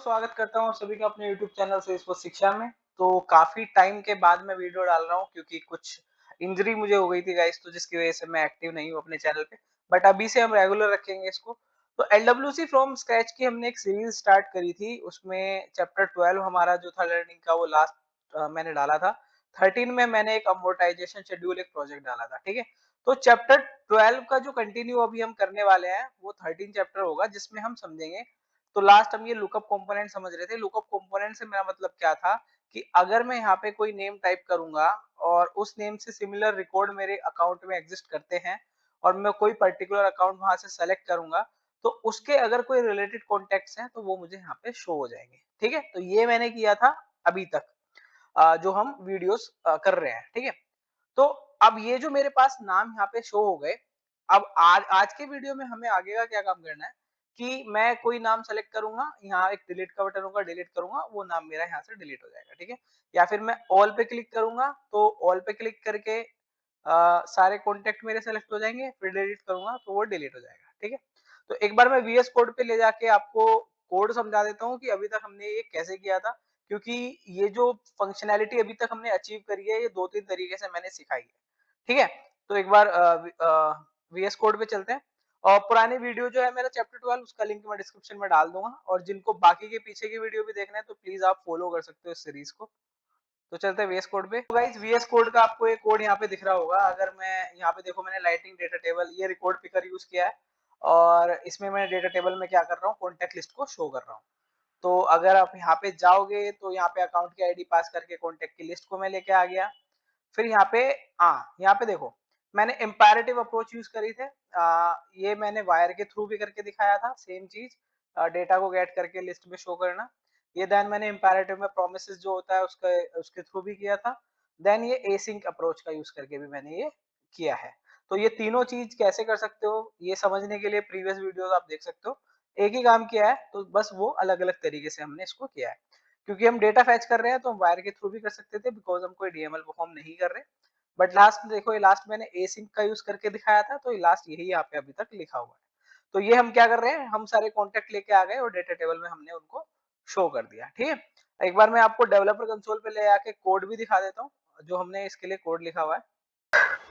स्वागत करता हूँ सभी का अपने YouTube चैनल से इस शिक्षा में। तो काफी टाइम के बाद मैं वीडियो डाल रहा हूँ क्योंकि कुछ इंजरी मुझे हो गई थी गाइस, तो जिसकी वजह से मैं एक्टिव नहीं हूँ अपने चैनल पे। बट अभी से हम रेगुलर रखेंगे इसको। तो LWC फ्रॉम स्क्रैच की हमने एक सीरीज स्टार्ट करी थी, उसमें चैप्टर 12 हमारा जो था लर्निंग का वो लास्ट मैंने डाला था। 13 में मैंने एक अमोर्टाइजेशन शेड्यूल एक प्रोजेक्ट डाला था, ठीक है। तो चैप्टर 12 का जो कंटिन्यू अभी हम करने वाले हैं वो 13 चैप्टर होगा, जिसमें हम समझेंगे। तो लास्ट हम ये लुकअप कंपोनेंट समझ रहे थे। लुकअप कंपोनेंट से मेरा मतलब क्या था कि अगर मैं यहाँ पे कोई नेम टाइप करूंगा और उस नेम से सिमिलर रिकॉर्ड मेरे अकाउंट में एग्जिस्ट करते हैं और मैं कोई पर्टिकुलर अकाउंट वहां से सेलेक्ट करूंगा, तो उसके अगर कोई रिलेटेड कॉन्टेक्ट्स हैं तो वो मुझे यहाँ पे शो हो जाएंगे, ठीक है। तो ये मैंने किया था अभी तक, जो हम वीडियोस कर रहे हैं, ठीक है। तो अब ये जो मेरे पास नाम यहाँ पे शो हो गए, अब आज आज के वीडियो में हमें आगे का क्या काम करना है कि मैं कोई नाम सेलेक्ट करूंगा, यहाँ एक डिलीट का बटन होगा, डिलीट करूंगा, वो नाम मेरा यहाँ से डिलीट हो जाएगा, ठीक है। या फिर मैं ऑल पे क्लिक करूंगा, तो ऑल पे क्लिक करके सारे कॉन्टेक्ट मेरे सेलेक्ट हो जाएंगे, फिर डिलीट करूंगा तो वो डिलीट हो जाएगा, ठीक है। तो एक बार मैं VS कोड पे ले जाके आपको कोड समझा देता हूँ कि अभी तक हमने ये कैसे किया था, क्योंकि ये जो फंक्शनैलिटी अभी तक हमने अचीव करी है ये 2-3 तरीके से मैंने सिखाई है, ठीक है। तो एक बार VS कोड पे चलते हैं। और पुरानी वीडियो जो है मेरा चैप्टर 12, उसका लिंक मैं डिस्क्रिप्शन में डाल दूंगा, और जिनको बाकी के पीछे की वीडियो भी देखना है तो प्लीज आप फॉलो कर सकते हो इस सीरीज को। तो चलते हैं VS कोड पे। तो गाइस VS कोड का आपको एक कोड यहाँ पे दिख रहा होगा। अगर मैं यहाँ पे देखो, मैंने लाइटिंग डेटा टेबल ये रिकॉर्ड पिकर यूज किया है, और इसमें मैं डेटा टेबल में क्या कर रहा हूँ, कॉन्टेक्ट लिस्ट को शो कर रहा हूँ। तो अगर आप यहाँ पे जाओगे तो यहाँ पे अकाउंट की आईडी पास करके कॉन्टेक्ट की लिस्ट को मैं लेके आ गया। फिर यहाँ पे यहाँ पे देखो, मैंने इंपैरेटिव अप्रोच यूज करी थे। ये मैंने वायर के थ्रू भी करके दिखाया था, सेम चीज, डेटा को गेट करके लिस्ट में शो करना। ये देन मैंने इंपैरेटिव में प्रोमिसेस जो होता है उसके थ्रू भी किया था। देन ये एसिंक अप्रोच का यूज करके भी मैंने ये किया है। तो ये तीनों चीज कैसे कर सकते हो ये समझने के लिए प्रीवियस वीडियोस आप देख सकते हो। एक ही काम किया है, तो बस वो अलग अलग तरीके से हमने इसको किया है। क्योंकि हम डेटा फैच कर रहे हैं तो हम वायर के थ्रू भी कर सकते थे, बिकॉज हम कोई डीएमएल परफॉर्म नहीं कर रहे। बट लास्ट में देखो, ये लास्ट मैंने एसिंक का यूज करके दिखाया था, तो ये लास्ट यही यहाँ पे अभी तक लिखा हुआ है। तो ये हम क्या कर रहे हैं, हम सारे कॉन्टेक्ट लेके आ गए और डेटा टेबल में हमने उनको शो कर दिया, ठीक है। एक बार मैं आपको डेवलपर कंसोल पे ले आके कोड भी दिखा देता हूँ, जो हमने इसके लिए कोड लिखा हुआ है।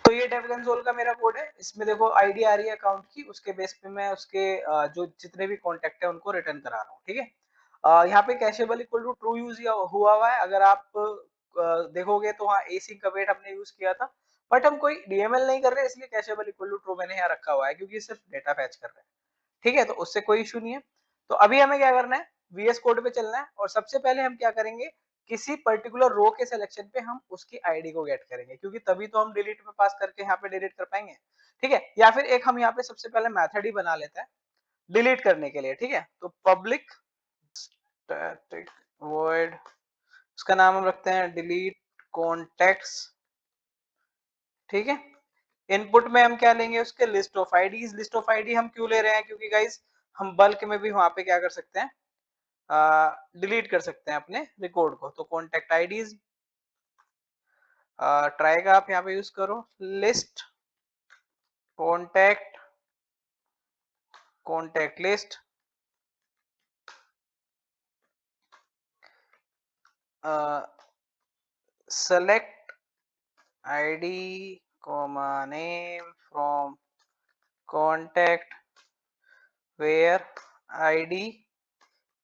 तो ये डेव कंसोल का मेरा कोड है। इसमें देखो आईडी आ रही है अकाउंट की, उसके बेस पे मैं उसके जो जितने भी कॉन्टेक्ट है उनको रिटर्न करा रहा हूँ, ठीक है। यहाँ पे कैशेबल इक्वल टू ट्रू यूज हुआ हुआ है। अगर आप देखोगे तो हाँ एसिंक अवेट हमने यूज किया था, बट हम कोई डीएमएल नहीं कर रहे, इसलिए कैशेबल इक्वल टू ट्रू मैंने यहाँ रखा हुआ है, क्योंकि सिर्फ डेटा फैच कर रहे हैं, ठीक है। तो उससे कोई इशू नहीं है। तो अभी हमें क्या करना है, VS कोड पे चलना है, और सबसे पहले हम क्या करेंगे, किसी पर्टिकुलर रो के सिलेक्शन पे हम उसकी आईडी को गेट करेंगे, क्योंकि तभी तो हम डिलीट में पास करके यहाँ पे डिलीट कर पाएंगे, ठीक है। या फिर एक हम यहाँ पे सबसे पहले मेथड ही बना लेते हैं डिलीट करने के लिए, ठीक है। तो पब्लिक स्टैटिक वॉइड, उसका नाम हम रखते हैं डिलीट कॉन्टेक्ट्स, ठीक है। इनपुट में हम क्या लेंगे, उसके list of IDs. List of ID हम क्यों ले रहे हैं, क्योंकि गाइस हम बल्क में भी वहां पे क्या कर सकते हैं, डिलीट कर सकते हैं अपने रिकॉर्ड को। तो कॉन्टेक्ट आईडीज ट्राई का आप यहाँ पे यूज करो, list contact, contact list, select ID comma name from contact where ID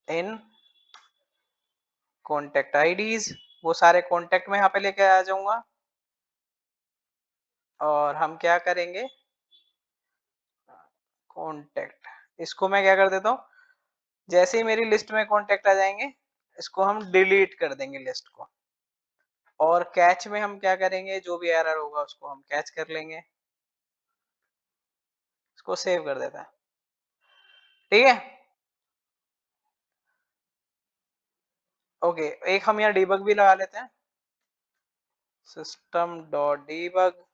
in contact IDs. वो सारे कॉन्टेक्ट में यहाँ पे लेके आ जाऊंगा, और हम क्या करेंगे, कॉन्टेक्ट, इसको मैं क्या कर देता हूँ, जैसे ही मेरी लिस्ट में कॉन्टेक्ट आ जाएंगे इसको हम डिलीट कर देंगे लिस्ट को। और कैच में हम क्या करेंगे, जो भी एरर होगा उसको हम कैच कर लेंगे, इसको सेव कर देता है, ठीक है। ओके, एक हम यहाँ डीबग भी लगा लेते हैं, सिस्टम डॉट डीबग।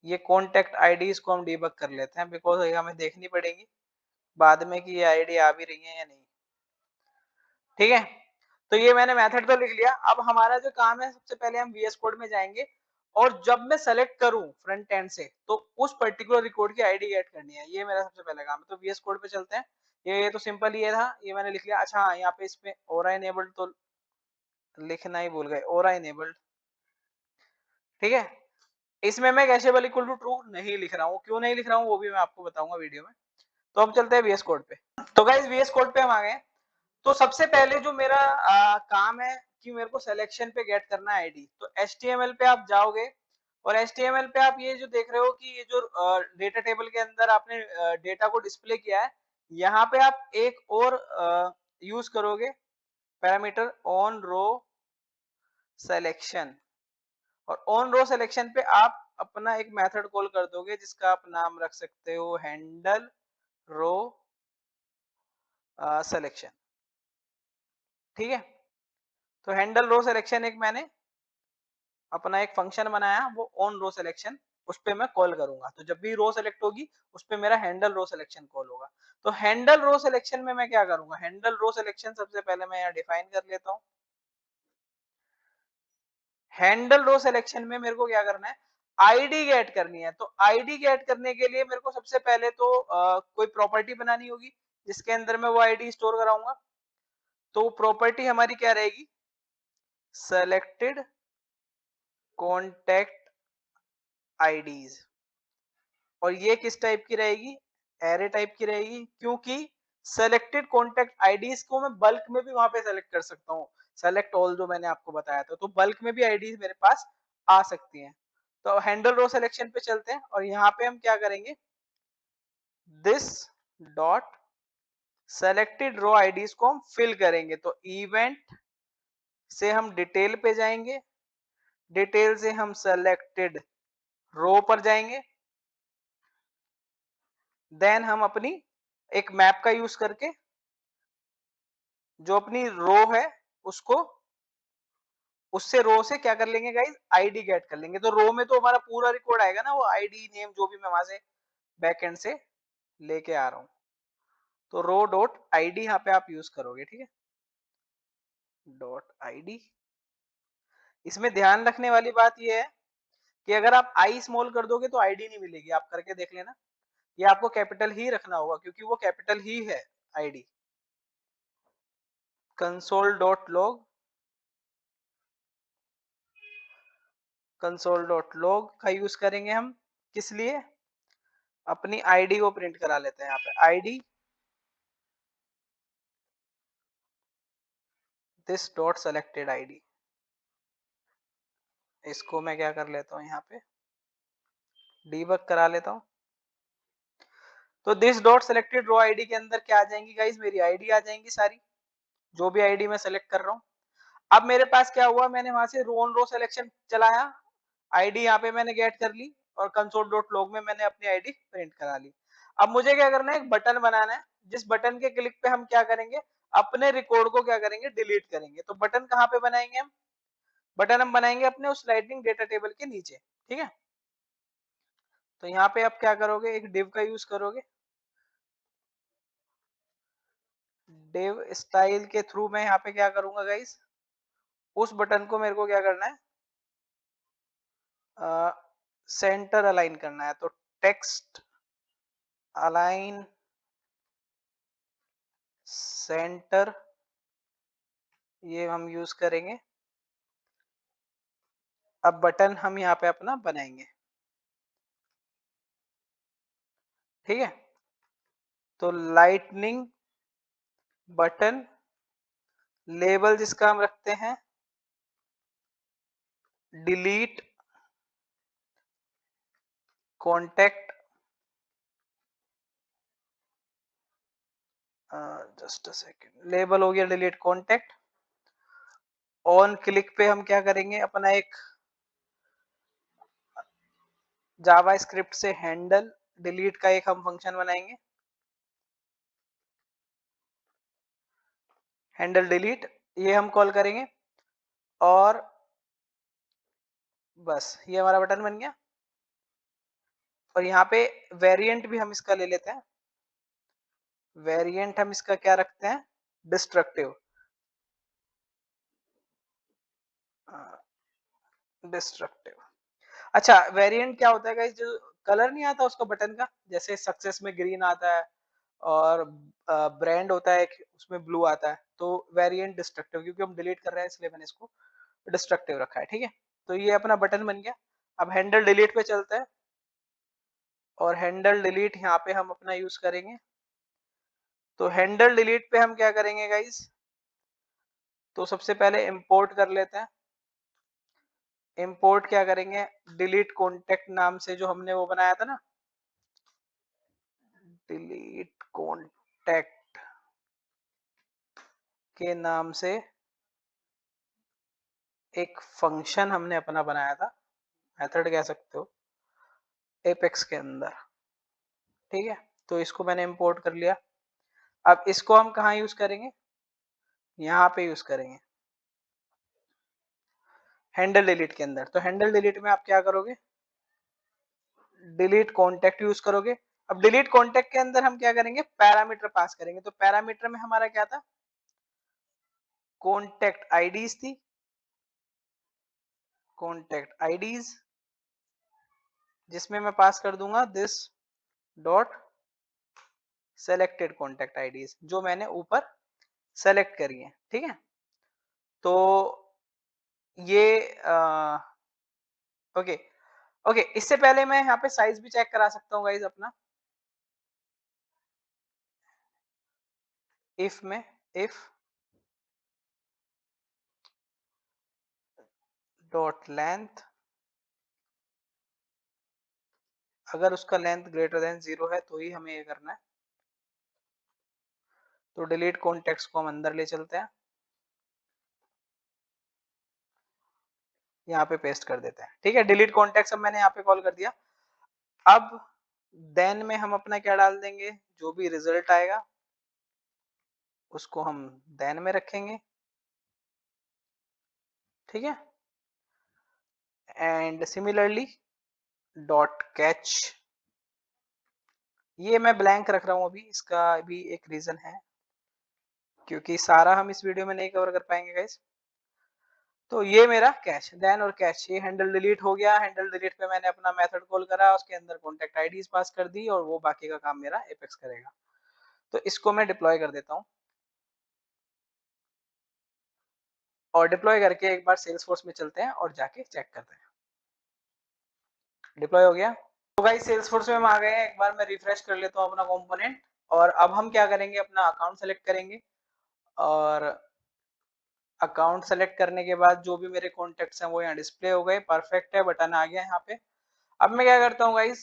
ये कॉन्टेक्ट आईडीज को हम डीबग कर लेते हैं, बिकॉज हमें देखनी पड़ेगी बाद में कि ये आईडी आ भी रही है या नहीं, ठीक है। तो ये मैंने मेथड तो लिख लिया। अब हमारा जो काम है, सबसे पहले हम VS कोड में जाएंगे, और जब मैं सेलेक्ट करूं फ्रंट एंड से, तो उस पर्टिकुलर रिकॉर्ड की आईडी गेट करनी है, ये मेरा सबसे पहला काम है। तो VS कोड पे चलते हैं। ये तो सिंपल ये था, ये मैंने लिख लिया। अच्छा हाँ, यहाँ पे इसमें ओरा इनेबल्ड तो लिखना ही भूल गए, ओरा इनेबल्ड, ठीक है। इसमें मैं कैशेबल इक्वल टू ट्रू नहीं लिख रहा हूँ, क्यों नहीं लिख रहा हूँ वो भी मैं आपको बताऊंगा वीडियो में। तो हम चलते हैं वीएस कोड पे। तो गाइस वीएस कोड पे हम आ गए। तो सबसे पहले जो मेरा काम है कि मेरे को सिलेक्शन पे गेट करना है आईडी। तो एचटीएमएल पे आप जाओगे और एचटीएमएल पे आप ये जो देख रहे हो कि ये जो डेटा टेबल के अंदर आपने डेटा को डिस्प्ले किया है, यहाँ पे आप एक और यूज करोगे पैरामीटर ऑन रो सिलेक्शन। और ऑन रो सिलेक्शन पे आप अपना एक मेथड कॉल कर दोगे जिसका आप नाम रख सकते हो हैंडल रो सिलेक्शन, ठीक है। तो हैंडल रो सिलेक्शन एक मैंने अपना एक फंक्शन बनाया, वो ऑन रो सिलेक्शन, उस पे मैं कॉल करूंगा। तो जब भी रो सिलेक्ट होगी उस पे मेरा हैंडल रो सिलेक्शन कॉल होगा। तो हैंडल रो सिलेक्शन में मैं क्या करूंगा, हैंडल रो सिलेक्शन सबसे पहले मैं यहाँ डिफाइन कर लेता हूँ। हैंडल रो सिलेक्शन में मेरे को क्या करना है, आईडी गेट करनी है। तो आईडी गेट करने के लिए मेरे को सबसे पहले तो कोई प्रॉपर्टी बनानी होगी जिसके अंदर मैं वो आईडी स्टोर कराऊंगा। तो प्रॉपर्टी हमारी क्या रहेगी, सेलेक्टेड कॉन्टैक्ट आईडीज। और ये किस टाइप की रहेगी, एरे टाइप की रहेगी, क्योंकि सेलेक्टेड कॉन्टैक्ट आईडीज को मैं बल्क में भी वहां पे सेलेक्ट कर सकता हूँ। सेलेक्ट ऑल जो मैंने आपको बताया था, तो बल्क में भी आईडीज मेरे पास आ सकती हैं। तो हैंडल रो सिलेक्शन पे चलते हैं और यहाँ पे हम क्या करेंगे, this dot selected row IDs को हम फिल करेंगे। तो इवेंट से हम डिटेल पे जाएंगे, डिटेल से हम सेलेक्टेड रो पर जाएंगे, देन हम अपनी एक मैप का यूज करके जो अपनी रो है उसको उससे रो से क्या कर लेंगे गाइस, आईडी गेट कर लेंगे। तो रो में तो हमारा पूरा रिकॉर्ड आएगा ना, वो आईडी नेम जो भी मैं वहां से बैकएंड से लेके आ रहा हूँ। तो रो डॉट आईडी यहाँ पे आप यूज करोगे, ठीक है, डॉट आईडी। इसमें ध्यान रखने वाली बात ये है कि अगर आप आई स्मॉल कर दोगे तो आईडी नहीं मिलेगी, आप करके देख लेना। ये आपको कैपिटल ही रखना होगा क्योंकि वो कैपिटल ही है ID. Console dot log, console dot log का यूज करेंगे हम, किस लिए, अपनी आईडी को प्रिंट करा लेते हैं। यहाँ पे ID this dot selected ID, इसको मैं क्या कर लेता हूँ यहाँ पे डीबग करा लेता हूँ। तो this dot selected row ID के अंदर क्या आ जाएंगी गाइस, मेरी आईडी आ जाएंगी सारी, जो भी आईडी मैं सेलेक्ट कर रहा हूँ। अब मेरे पास क्या हुआ, मैंने वहां से रो ऑन रो सिलेक्शन चलाया, आईडी यहाँ पे मैंने गेट कर ली और कंसोल डॉट लॉग में मैंने अपनी आईडी प्रिंट करा ली। अब मुझे क्या करना है, एक बटन बनाना है जिस बटन के क्लिक पे हम क्या करेंगे, अपने रिकॉर्ड को क्या करेंगे, डिलीट करेंगे। तो बटन कहाँ पे बनाएंगे हम, बटन हम बनाएंगे अपने उस लाइटनिंग डेटा टेबल के नीचे, ठीक है। तो यहाँ पे आप क्या करोगे, एक डिव का यूज करोगे, डिव स्टाइल के थ्रू मैं यहाँ पे क्या करूंगा गाइस, उस बटन को मेरे को क्या करना है, सेंटर अलाइन करना है। तो टेक्स्ट अलाइन सेंटर, ये हम यूज करेंगे। अब बटन हम यहाँ पे अपना बनाएंगे, ठीक है। तो लाइटनिंग बटन, लेबल जिसका हम रखते हैं delete contact, just a second, label हो गया डिलीट कॉन्टेक्ट। ऑन क्लिक पे हम क्या करेंगे, अपना एक जावा स्क्रिप्ट से हैंडल डिलीट का एक हम फंक्शन बनाएंगे, हैंडल डिलीट, ये हम कॉल करेंगे। और बस ये हमारा बटन बन गया। और यहाँ पे वेरिएंट भी हम इसका ले लेते हैं, वेरिएंट हम इसका क्या रखते हैं, डिस्ट्रक्टिव, डिस्ट्रक्टिव। अच्छा वेरिएंट क्या होता है गाइस, जो कलर नहीं आता उसका बटन का, जैसे सक्सेस में ग्रीन आता है और ब्रांड होता है एक, उसमें ब्लू आता है। तो वेरिएंट डिस्ट्रक्टिव, क्योंकि हम डिलीट कर रहे हैं इसलिए मैंने इसको डिस्ट्रक्टिव रखा है, ठीक है। तो ये अपना बटन बन गया। अब हैंडल डिलीट पे चलते हैं, और हैंडल डिलीट यहाँ पे हम अपना यूज करेंगे। तो हैंडल डिलीट पे हम क्या करेंगे गाइस, तो सबसे पहले इंपोर्ट कर लेते हैं। इंपोर्ट क्या करेंगे, डिलीट कॉन्टेक्ट नाम से जो हमने वो बनाया था ना, डिलीट कॉन्टेक्ट के नाम से एक फंक्शन हमने अपना बनाया था, मेथड कह सकते हो, एपेक्स के अंदर, ठीक है। तो इसको मैंने इंपोर्ट कर लिया। अब इसको हम कहाँ यूज करेंगे, यहाँ पे यूज करेंगे हैंडल डिलीट के अंदर। तो हैंडल डिलीट में आप क्या करोगे, डिलीट कॉन्टेक्ट यूज करोगे। अब डिलीट कॉन्टेक्ट के अंदर हम क्या करेंगे, पैरामीटर पास करेंगे। तो पैरामीटर में हमारा क्या था, कॉन्टेक्ट आईडीज थी, कॉन्टेक्ट आईडीज, जिसमें मैं पास कर दूंगा this dot selected contact IDs, जो मैंने ऊपर सेलेक्ट करी है, ठीक है। तो ये ओके ओके, इससे पहले मैं यहाँ पे साइज भी चेक करा सकता हूँ गाइज अपना, इफ में, इफ डॉट लेंथ, अगर उसका लेंथ ग्रेटर देन 0 है तो ही हमें ये करना है। तो डिलीट कॉन्टेक्ट्स को हम अंदर ले चलते हैं, यहाँ पे पेस्ट कर देते हैं, ठीक है। डिलीट कॉन्टेक्ट्स अब मैंने यहाँ पे कॉल कर दिया। अब देन में हम अपना क्या डाल देंगे, जो भी रिजल्ट आएगा उसको हम देन में रखेंगे, ठीक है। एंड सिमिलरली डॉट कैच, ये मैं ब्लैंक रख रहा हूँ अभी, इसका भी एक रीजन है, क्योंकि सारा हम इस वीडियो में नहीं कवर कर पाएंगे गाइस। तो ये मेरा कैश, देन और कैश, ये हैंडल डिलीट हो गया। हैंडल डिलीट पे मैंने अपना मेथड कॉल करा, उसके अंदर कॉन्टेक्ट आईडीज पास कर दी, और वो बाकी का काम मेरा एपेक्स करेगा। तो इसको मैं डिप्लॉय कर देता हूँ, और डिप्लॉय करके एक बार सेल्सफोर्स में चलते हैं और जाके चेक करते हैं। डिप्लॉय हो गया। तो गाइस सेल्सफोर्स में हम आ गए हैं, एक बार मैं रिफ्रेश कर लेता हूँ अपना कंपोनेंट। और अब हम क्या करेंगे, अपना अकाउंट सेलेक्ट करेंगे, और अकाउंट सेलेक्ट करने के बाद जो भी मेरे कॉन्टेक्ट्स हैं वो यहाँ डिस्प्ले हो गए, परफेक्ट है, बटन आ गया यहाँ पे। अब मैं क्या करता हूँ गाइस,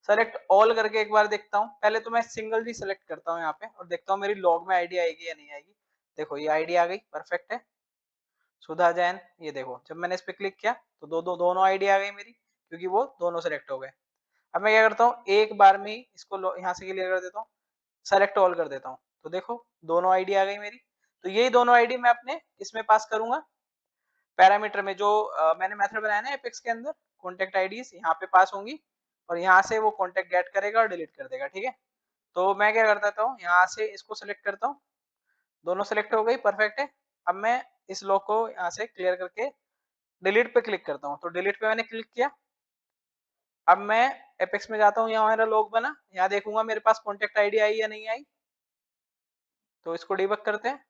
सेलेक्ट ऑल करके एक बार देखता हूँ। पहले तो मैं सिंगल जी सेलेक्ट करता हूँ यहाँ पे, और देखता हूँ मेरी लॉग में आईडी आएगी या नहीं आएगी। देखो ये आईडी आ गई, परफेक्ट है, सुधा जैन। ये देखो जब मैंने इस पे क्लिक किया तो दोनों आईडी आ गई मेरी, क्योंकि वो दोनों सेलेक्ट हो गए। अब मैं क्या करता हूँ, एक बार में ही इसको यहाँ से क्लियर कर देता हूँ, सेलेक्ट ऑल कर देता हूँ। तो देखो दोनों आईडी आ गई मेरी। तो यही दोनों आईडी मैं अपने इसमें पास करूंगा, पैरामीटर में, जो मैंने मेथड बनाया ना एपेक्स के अंदर, कॉन्टेक्ट आईडीज यहाँ पे पास होंगी, और यहाँ से वो कॉन्टेक्ट गेट करेगा और डिलीट कर देगा, ठीक है। तो मैं क्या करता हूँ, यहाँ से इसको सेलेक्ट करता हूँ, दोनों सेलेक्ट हो गई, परफेक्ट है। अब मैं इस लॉक को यहाँ से क्लियर करके डिलीट पे क्लिक करता हूँ। तो डिलीट पे मैंने क्लिक किया। अब मैं एपेक्स में जाता हूँ, यहाँ मेरा लॉग बना, यहाँ देखूंगा मेरे पास कॉन्टेक्ट आईडी आई या नहीं आई। तो इसको डिबग करते हैं,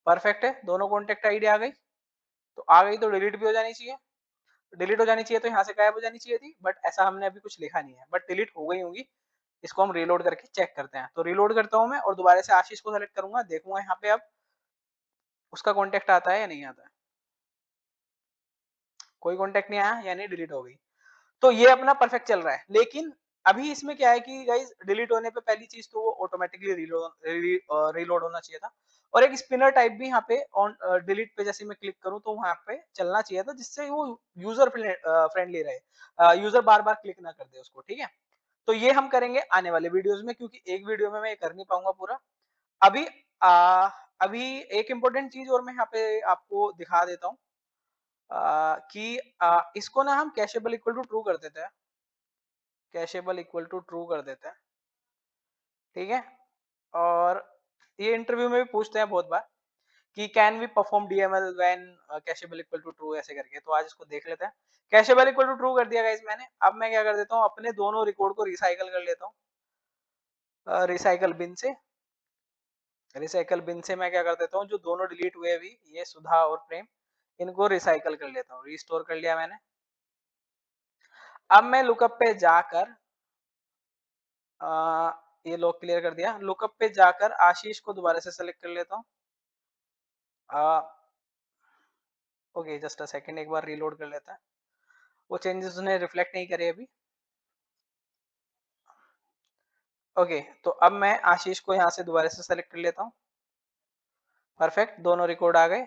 परफेक्ट है, दोनों कॉन्टेक्ट आईडी आ गई। तो आ गई तो डिलीट भी हो जानी चाहिए, डिलीट हो जानी चाहिए तो यहाँ से गायब हो जानी चाहिए थी, बट ऐसा हमने अभी कुछ लिखा नहीं है, बट डिलीट हो गई होंगी। इसको हम रीलोड करके चेक करते हैं। तो रीलोड करता हूँ मैं, और दोबारा से आशीष को सेलेक्ट करूंगा, देखूंगा यहाँ पे अब उसका कॉन्टेक्ट आता है या नहीं आता है। कोई कॉन्टेक्ट नहीं आया, यानी डिलीट हो गई। तो ये अपना परफेक्ट चल रहा है। लेकिन अभी इसमें क्या है कि गाइस, डिलीट होने पे पहली चीज तो वो ऑटोमेटिकली रीलोड होना चाहिए था, और एक स्पिनर टाइप भी यहाँ पे ऑन डिलीट पे जैसे मैं क्लिक करूँ तो वहां पे चलना चाहिए था, जिससे वो यूजर फ्रेंडली रहे, यूजर बार बार क्लिक ना कर दे उसको, ठीक है। तो ये हम करेंगे आने वाले वीडियोस में, क्योंकि एक वीडियो में मैं ये कर नहीं पाऊंगा पूरा। अभी अभी एक इंपॉर्टेंट चीज और मैं यहाँ पे आपको दिखा देता हूँ, कि इसको ना हम कैशेबल इक्वल टू ट्रू कर देते हैं, कैशेबल इक्वल टू ट्रू कर देते हैं, ठीक है। और ये इंटरव्यू में भी पूछते हैं बहुत बार कि can we perform DML when cacheable equal to true, ऐसे करके। तो आज इसको देख लेते हैं। कैशेबल इक्वल टू ट्रू कर दिया गाइस मैंने। अब मैं क्या कर देता हूँ, अपने दोनों रिकॉर्ड को रिसाइकल कर लेता हूँ, रिसाइकल बिन से। रिसाइकल बिन से मैं क्या कर देता हूँ, जो दोनों डिलीट हुए अभी, ये सुधा और प्रेम, इनको रिसाइकल कर लेता हूँ। रिस्टोर कर लिया मैंने। अब मैं लुकअप पे जाकर ये लॉक क्लियर कर दिया। लुकअप पे जाकर आशीष को दोबारा से सेलेक्ट कर लेता हूँ। ओके, जस्ट अ सेकंड, एक बार रीलोड कर लेता है। वो चेंजेस उसने रिफ्लेक्ट नहीं करे अभी। ओके, तो अब मैं आशीष को यहाँ से दोबारा से सेलेक्ट कर लेता हूँ। परफेक्ट, दोनों रिकॉर्ड आ गए।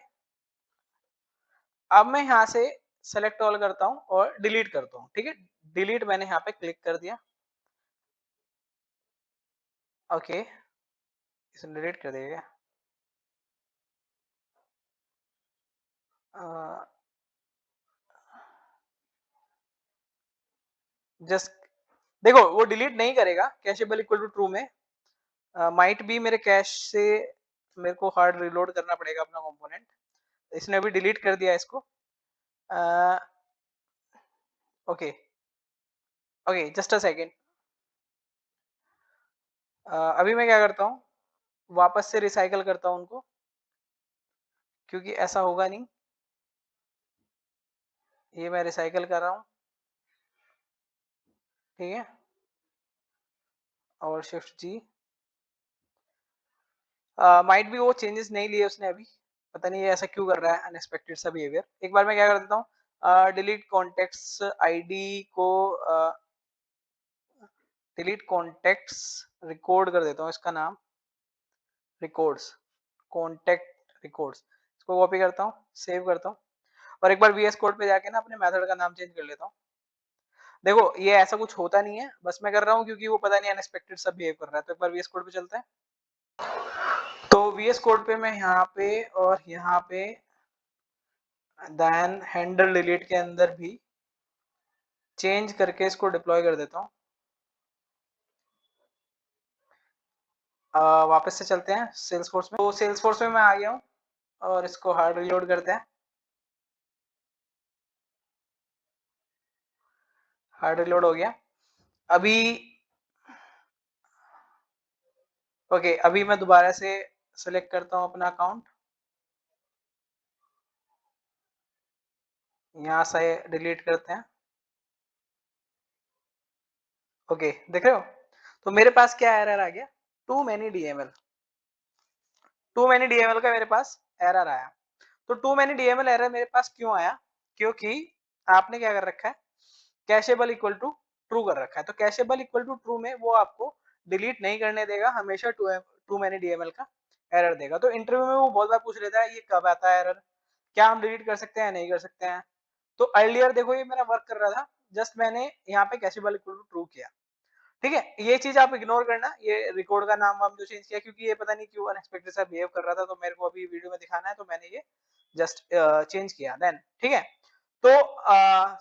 अब मैं यहाँ से सेलेक्ट ऑल करता हूँ और डिलीट करता हूँ। ठीक है, डिलीट मैंने यहाँ पे क्लिक कर दिया। ओके, इसने डिलीट कर दिया क्या? जस्ट देखो, वो डिलीट नहीं करेगा कैशेबल इक्वल टू ट्रू में। माइट बी मेरे कैश से मेरे को हार्ड रिलोड करना पड़ेगा अपना कंपोनेंट। इसने अभी डिलीट कर दिया इसको। Okay okay, just a second. अभी मैं क्या करता हूँ, वापस से रिसाइकल करता हूँ उनको, क्योंकि ऐसा होगा नहीं। ये मैं रिसाइकल कर रहा हूँ। ठीक है, और शिफ्ट जी। माइट भी वो चेंजेस नहीं लिए उसने अभी, पता नहीं ये ऐसा क्यों कर रहा है, अनएक्सपेक्टेड सा बिहेवियर। एक बार मैं क्या कर देता हूँ, डिलीट कॉन्टेक्ट्स आईडी को, डिलीट कॉन्टेक्ट्स रिकॉर्ड कर देता हूँ, इसका नाम रिकॉर्ड्स, कॉन्टेक्ट रिकॉर्ड्स। इसको कॉपी करता हूँ, सेव करता हूँ, और एक बार वीएस कोड पे जाके ना अपने मेथड का नाम चेंज कर लेता हूँ। देखो, ये ऐसा कुछ होता नहीं है, बस मैं कर रहा हूँ क्योंकि वो पता नहीं अनएक्सपेक्टेड सब बिहेव कर रहा है। तो एक बार वीएस कोड पे चलते हैं। तो वीएस कोड पे मैं यहाँ पे और यहाँ पे देन हैंडल डिलीट के अंदर भी चेंज करके इसको डिप्लॉय कर देता हूँ। वापस से चलते हैं सेल्सफोर्स में। तो सेल्सफोर्स में मैं आ गया हूँ और इसको हार्ड रिलोड करते हैं। हार्ड रिलोड हो गया अभी। ओके, अभी मैं दोबारा से सेलेक्ट करता हूँ अपना अकाउंट, यहाँ से डिलीट करते हैं। ओके, देख रहे हो, तो मेरे पास क्या एरर आ गया, too many DML. Too many DML का मेरे पास एरर आया। तो टू मैनी डीएमएल एरर मेरे पास क्यों आया, क्योंकि आपने क्या कर रखा है, कैशेबल इक्वल टू ट्रू कर रखा है। तो कैशेबल इक्वल टू ट्रू में वो आपको डिलीट नहीं करने देगा, हमेशा टू मैनी डीएमएल का एरर देगा। तो इंटरव्यू में वो बहुत बार पूछ लेता है ये कब आता है एरर, क्या हम डिलीट कर सकते हैं, नहीं कर सकते हैं। तो अर्लियर देखो ये मेरा वर्क कर रहा था, जस्ट मैंने यहाँ पे कैशेबल इक्वल टू ट्रू किया। ठीक है, ये चीज आप इग्नोर करना, ये रिकॉर्ड का नाम हम जो चेंज किया, क्योंकि ये पता नहीं क्यों अनएक्सपेक्टेड सा बिहेव कर रहा था, तो मेरे को अभी वीडियो में दिखाना है, तो मैंने ये जस्ट चेंज किया देन। ठीक है, तो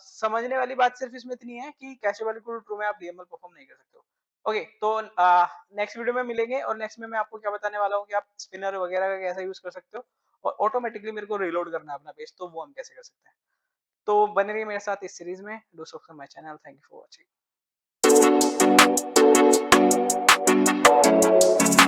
समझने वाली बात सिर्फ इसमें इतनी है कि कैशेबल इक्वल टू ट्रू में आप डीएमएल परफॉर्म नहीं कर सकते हो। ओके, तो नेक्स्ट वीडियो में मिलेंगे, और नेक्स्ट में मैं आपको क्या बताने वाला हूँ कि आप स्पिनर वगैरह का कैसा यूज कर सकते हो, और ऑटोमेटिकली मेरे को रिलोड करना है अपना पेज, तो वो हम कैसे कर सकते हैं। तो बने रहिए मेरे साथ इस सीरीज में। Do subscribe my channel. Thank you for watching.